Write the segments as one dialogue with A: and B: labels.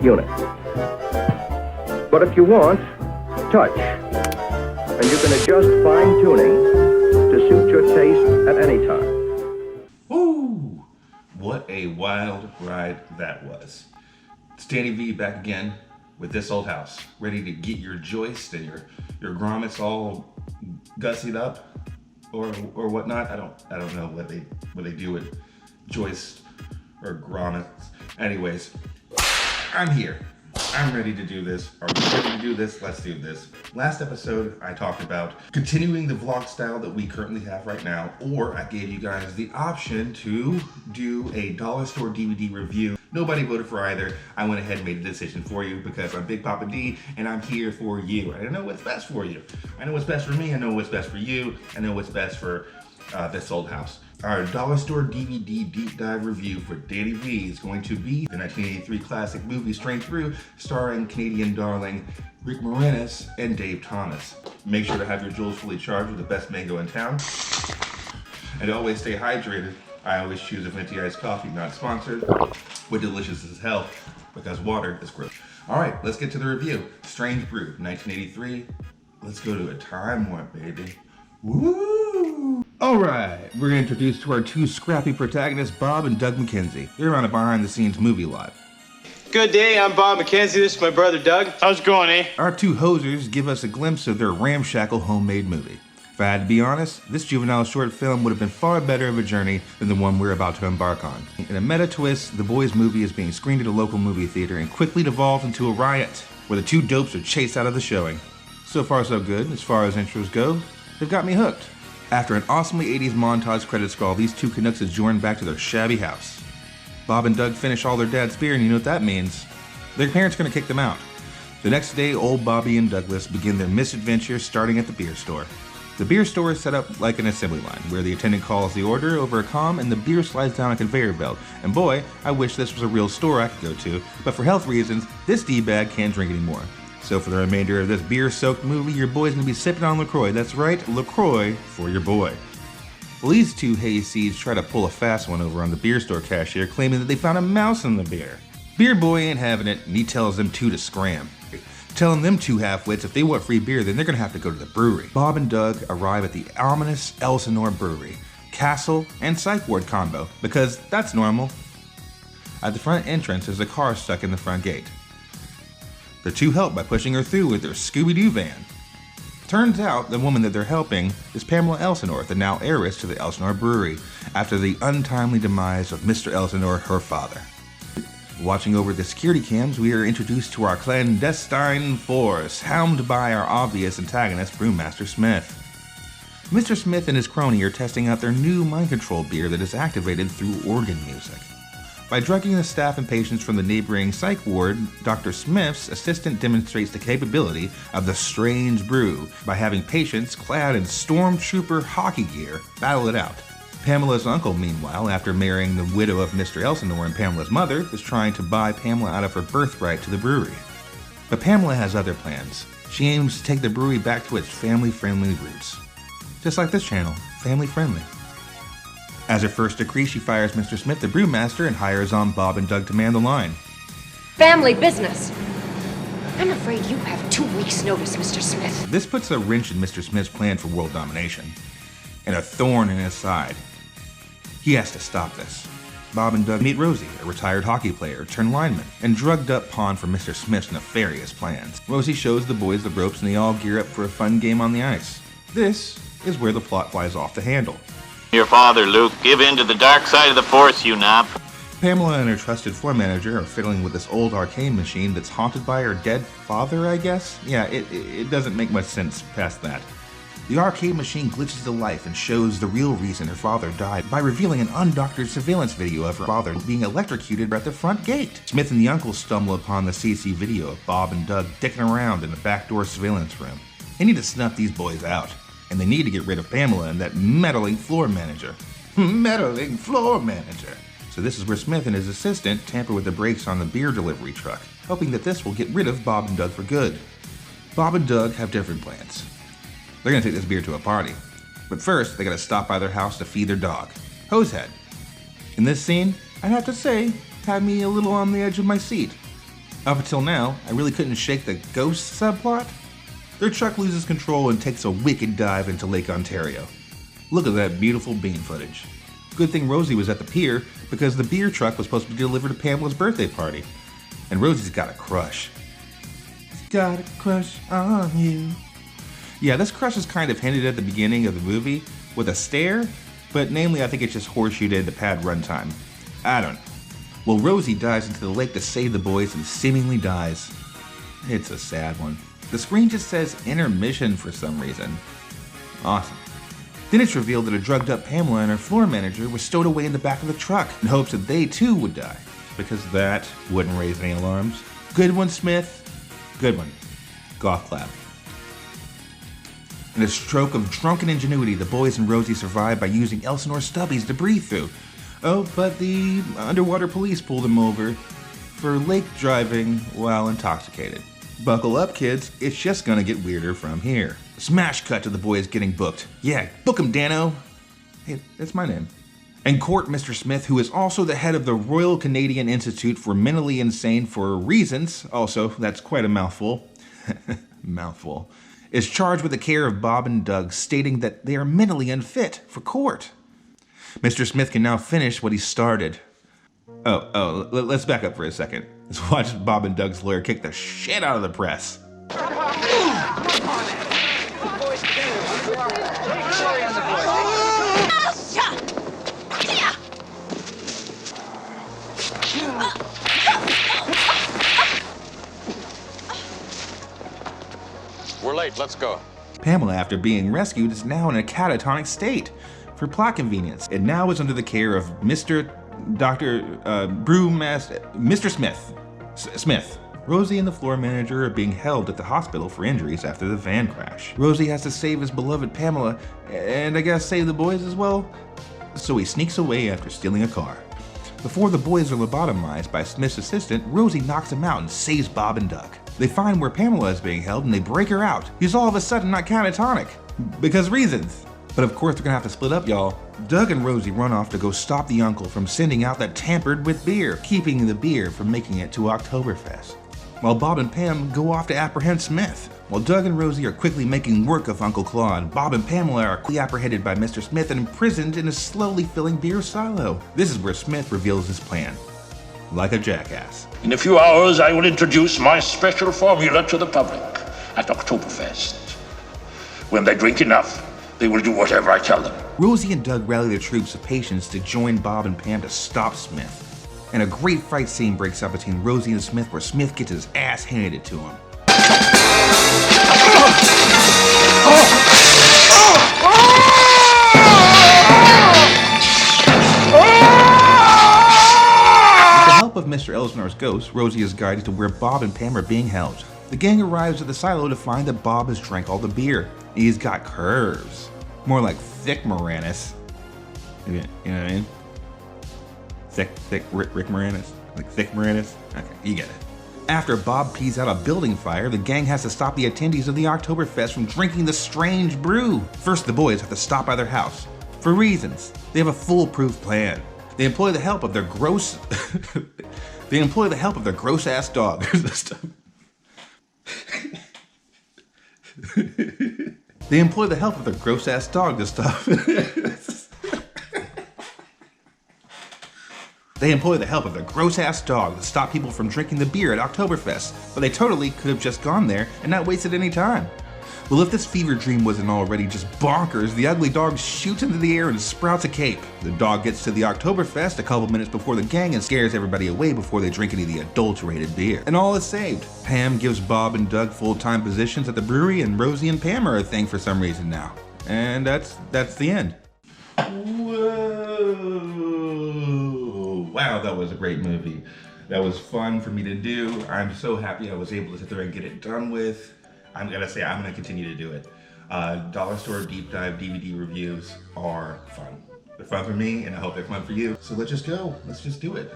A: unit. But if you want, touch. And you can adjust fine-tuning to suit your taste at any time.
B: Woo! What a wild ride that was. It's Danny V back again with This Old House, ready to get your joist and your grommets all gussied up or whatnot. I don't know what they do with joist or grommets. Anyways, I'm here. I'm ready to do this. Are we ready to do this? Let's do this. Last episode, I talked about continuing the vlog style that we currently have right now, or I gave you guys the option to do a dollar store DVD review. Nobody voted for either. I went ahead and made the decision for you because I'm Big Papa D and I'm here for you. I know what's best for you. I know what's best for me. I know what's best for you. I know what's best for This Old House. Our dollar store DVD deep dive review for Danny V is going to be the 1983 classic Movie Strange Brew, starring Canadian darling Rick Moranis and Dave Thomas. Make sure to have your jewels fully charged with the best mango in town. And always stay hydrated. I always choose a venti iced coffee, not sponsored, but delicious as hell, because water is gross. All right, let's get to the review. Strange Brew, 1983. Let's go to a time warp, baby. Woo! Alright, we're introduced to our two scrappy protagonists, Bob and Doug McKenzie. They're on a behind-the-scenes movie lot.
C: Good day, I'm Bob McKenzie, this is my brother Doug. How's it going, eh?
B: Our two hosers give us a glimpse of their ramshackle homemade movie. If I had to be honest, this juvenile short film would have been far better of a journey than the one we're about to embark on. In a meta twist, the boys' movie is being screened at a local movie theater and quickly devolves into a riot, where the two dopes are chased out of the showing. So far so good, as far as intros go. They've got me hooked. After an awesomely 80s montage credit scroll, these two Canucks adjourn back to their shabby house. Bob and Doug finish all their dad's beer, and you know what that means. Their parents are going to kick them out. The next day, old Bobby and Douglas begin their misadventure starting at the beer store. The beer store is set up like an assembly line, where the attendant calls the order over a comm and the beer slides down a conveyor belt. And boy, I wish this was a real store I could go to, but for health reasons, this D-bag can't drink anymore. So for the remainder of this beer-soaked movie, your boy's gonna be sipping on LaCroix. That's right, LaCroix for your boy. Well, these two hayseeds try to pull a fast one over on the beer store cashier, claiming that they found a mouse in the beer. Beer boy ain't having it, and he tells them two to scram. Telling them two half-wits if they want free beer, then they're gonna have to go to the brewery. Bob and Doug arrive at the ominous Elsinore Brewery, castle and psych ward combo, because that's normal. At the front entrance is a car stuck in the front gate. The two help by pushing her through with their Scooby-Doo van. Turns out the woman that they're helping is Pamela Elsinore, the now heiress to the Elsinore Brewery, after the untimely demise of Mr. Elsinore, her father. Watching over the security cams, we are introduced to our clandestine force, helmed by our obvious antagonist, Brewmaster Smith. Mr. Smith and his crony are testing out their new mind control beer that is activated through organ music. By drugging the staff and patients from the neighboring psych ward, Dr. Smith's assistant demonstrates the capability of the Strange Brew by having patients clad in stormtrooper hockey gear battle it out. Pamela's uncle, meanwhile, after marrying the widow of Mr. Elsinore and Pamela's mother, is trying to buy Pamela out of her birthright to the brewery. But Pamela has other plans. She aims to take the brewery back to its family-friendly roots. Just like this channel, family-friendly. As her first decree, she fires Mr. Smith, the brewmaster, and hires on Bob and Doug to man the line.
D: Family business. I'm afraid you have 2 weeks' notice, Mr. Smith.
B: This puts a wrench in Mr. Smith's plan for world domination, and a thorn in his side. He has to stop this. Bob and Doug meet Rosie, a retired hockey player turned lineman, and drugged up pawn for Mr. Smith's nefarious plans. Rosie shows the boys the ropes and they all gear up for a fun game on the ice. This is where the plot flies off the handle.
E: Your father, Luke. Give in to the dark side of the Force, you nap.
B: Pamela and her trusted floor manager are fiddling with this old arcane machine that's haunted by her dead father, I guess? Yeah, it doesn't make much sense past that. The arcade machine glitches to life and shows the real reason her father died by revealing an undoctored surveillance video of her father being electrocuted at the front gate. Smith and the uncle stumble upon the CC video of Bob and Doug dicking around in the backdoor surveillance room. They need to snuff these boys out, and they need to get rid of Pamela and that meddling floor manager. Meddling floor manager. So this is where Smith and his assistant tamper with the brakes on the beer delivery truck, hoping that this will get rid of Bob and Doug for good. Bob and Doug have different plans. They're gonna take this beer to a party, but first they gotta stop by their house to feed their dog, Hosehead. In this scene, I'd have to say, had me a little on the edge of my seat. Up until now, I really couldn't shake the ghost subplot. Their truck loses control and takes a wicked dive into Lake Ontario. Look at that beautiful bean footage. Good thing Rosie was at the pier because the beer truck was supposed to be delivered to Pamela's birthday party. And Rosie's got a crush. She's got a crush on you. Yeah, this crush is kind of hinted at the beginning of the movie with a stare, but namely I think it's just horseshoed to pad runtime. I don't know. Well, Rosie dives into the lake to save the boys and seemingly dies. It's a sad one. The screen just says intermission for some reason. Awesome. Then it's revealed that a drugged up Pamela and her floor manager were stowed away in the back of the truck in hopes that they too would die, because that wouldn't raise any alarms. Good one, Smith. Good one. Golf clap. In a stroke of drunken ingenuity, the boys and Rosie survived by using Elsinore stubbies to breathe through. Oh, but the underwater police pulled them over for lake driving while intoxicated. Buckle up, kids. It's just gonna get weirder from here. Smash cut to the boys getting booked. Yeah, book 'em, Dano. Hey, that's my name. And court Mr. Smith, who is also the head of the Royal Canadian Institute for Mentally Insane for Reasons, also, that's quite a mouthful, mouthful, is charged with the care of Bob and Doug, stating that they are mentally unfit for court. Mr. Smith can now finish what he started. Let's back up for a second. Let's watch Bob and Doug's lawyer kick the shit out of the press.
F: We're late, let's go.
B: Pamela, after being rescued, is now in a catatonic state. For plot convenience, it now is under the care of Mr. Smith. Rosie and the floor manager are being held at the hospital for injuries after the van crash. Rosie has to save his beloved Pamela, and I guess save the boys as well. So he sneaks away after stealing a car. Before the boys are lobotomized by Smith's assistant, Rosie knocks him out and saves Bob and Doug. They find where Pamela is being held and they break her out. He's all of a sudden not catatonic. Because reasons. But of course they're gonna have to split up, y'all. Doug and Rosie run off to go stop the uncle from sending out that tampered with beer, keeping the beer from making it to Oktoberfest. While Bob and Pam go off to apprehend Smith. While Doug and Rosie are quickly making work of Uncle Claude, Bob and Pamela are quickly apprehended by Mr. Smith and imprisoned in a slowly filling beer silo. This is where Smith reveals his plan. Like a jackass.
G: In a few hours, I will introduce my special formula to the public at Oktoberfest. When they drink enough, they will do whatever I tell them.
B: Rosie and Doug rally the troops of patience to join Bob and Pam to stop Smith. And a great fight scene breaks out between Rosie and Smith where Smith gets his ass handed to him. With the help of Mr. Elsnor's ghost, Rosie is guided to where Bob and Pam are being held. The gang arrives at the silo to find that Bob has drank all the beer. He's got curves. More like thick Moranis. You know what I mean? Thick Rick Moranis? Like thick Moranis? Okay, you get it. After Bob pees out a building fire, the gang has to stop the attendees of the Oktoberfest from drinking the strange brew. First, the boys have to stop by their house. For reasons. They have a foolproof plan. They employ the help of their gross... They employ the help of their gross-ass dog. They employ the help of their gross-ass dog to stop. They employ the help of their gross-ass dog to stop people from drinking the beer at Oktoberfest, but they totally could have just gone there and not wasted any time. Well, if this fever dream wasn't already just bonkers, the ugly dog shoots into the air and sprouts a cape. The dog gets to the Oktoberfest a couple minutes before the gang and scares everybody away before they drink any of the adulterated beer. And all is saved. Pam gives Bob and Doug full-time positions at the brewery, and Rosie and Pam are a thing for some reason now. And that's the end. Whoa! Wow, that was a great movie. That was fun for me to do. I'm so happy I was able to sit there and get it done with. I'm gonna say I'm gonna continue to do it. Dollar store deep dive DVD reviews are fun. They're fun for me, and I hope they're fun for you. So let's just go. Let's just do it.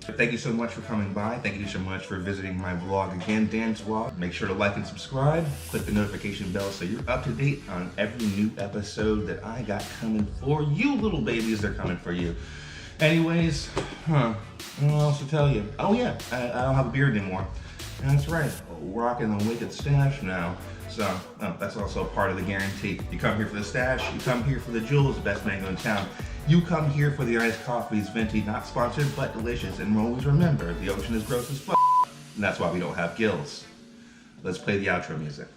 B: Thank you so much for coming by. Thank you so much for visiting my vlog again, Dan's Vlog. Make sure to like and subscribe. Click the notification bell so you're up to date on every new episode that I got coming for you, little babies. They're coming for you. Anyways, what else to tell you? Oh yeah, I don't have a beard anymore. That's right, rocking the wicked stash now. So that's also part of the guarantee. You come here for the stash, you come here for the jewels, the best mango in town. You come here for the iced coffees, venti, not sponsored, but delicious. And always remember, the ocean is gross as fuck, and that's why we don't have gills. Let's play the outro music.